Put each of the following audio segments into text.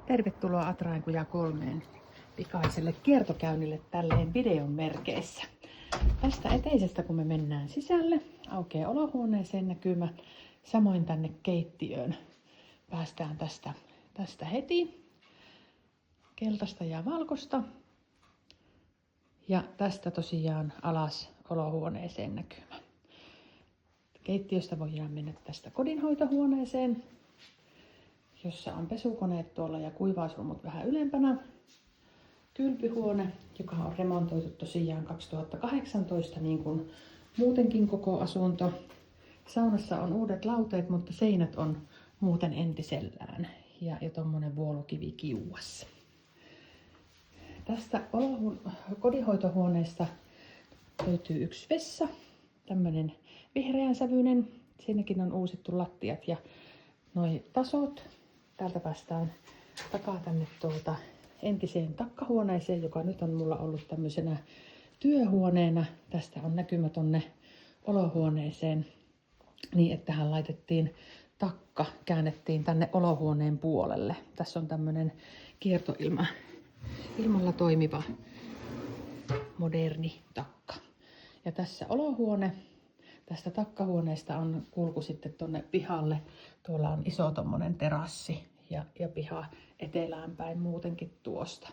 Tervetuloa Atrainkuja 3 pikaiselle kiertokäynnille tälleen videon merkeissä. Tästä eteisestä kun me mennään sisälle, aukeaa olohuoneeseen näkymä, samoin tänne keittiöön. Päästään tästä heti. Keltaista ja valkoista. Ja tästä tosiaan alas olohuoneeseen näkymä. Keittiöstä voidaan mennä tästä kodinhoitohuoneeseen, jossa on pesukoneet tuolla ja kuivausrumut vähän ylempänä. Kylpyhuone, joka on remontoitu tosiaan 2018 niin kuin muutenkin koko asunto. Saunassa on uudet lauteet, mutta seinät on muuten entisellään ja tommonen vuolukivi kiuas. Tästä kodinhoitohuoneesta löytyy yksi vessa, tämmönen vihreän sävyinen. Siinäkin on uusittu lattiat ja noi tasot. Täältä päästään takaa tänne entiseen takkahuoneeseen, joka nyt on mulla ollut tämmöisenä työhuoneena. Tästä on näkymä tonne olohuoneeseen niin, että tähän laitettiin takka, käännettiin tänne olohuoneen puolelle. Tässä on tämmönen kiertoilmalla toimiva moderni takka. Ja tässä olohuone. Tästä takkahuoneesta on kulku sitten tonne pihalle. Tuolla on iso tommonen terassi ja piha etelään päin muutenkin tuosta.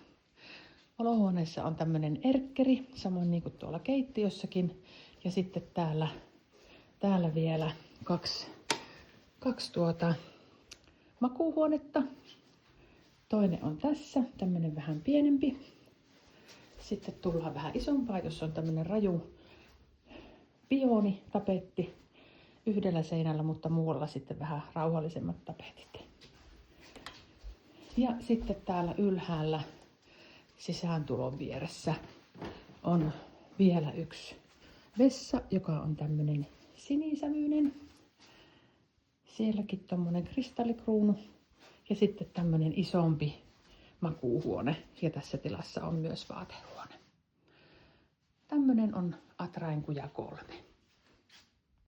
Olohuoneessa on tämmönen erkkeri, samoin niin kuin tuolla keittiössäkin. Ja sitten täällä vielä kaksi makuuhuonetta. Toinen on tässä, tämmönen vähän pienempi. Sitten tullaan vähän isompaa, jossa on tämmönen raju pioonitapetti yhdellä seinällä, mutta muualla sitten vähän rauhallisemmat tapetit. Ja sitten täällä ylhäällä sisääntulon vieressä on vielä yksi vessa, joka on tämmönen sinisävyinen. Sielläkin tommonen kristallikruunu ja sitten tämmönen isompi makuuhuone ja tässä tilassa on myös vaatehuone. Tämmönen on Atrainkuja 3.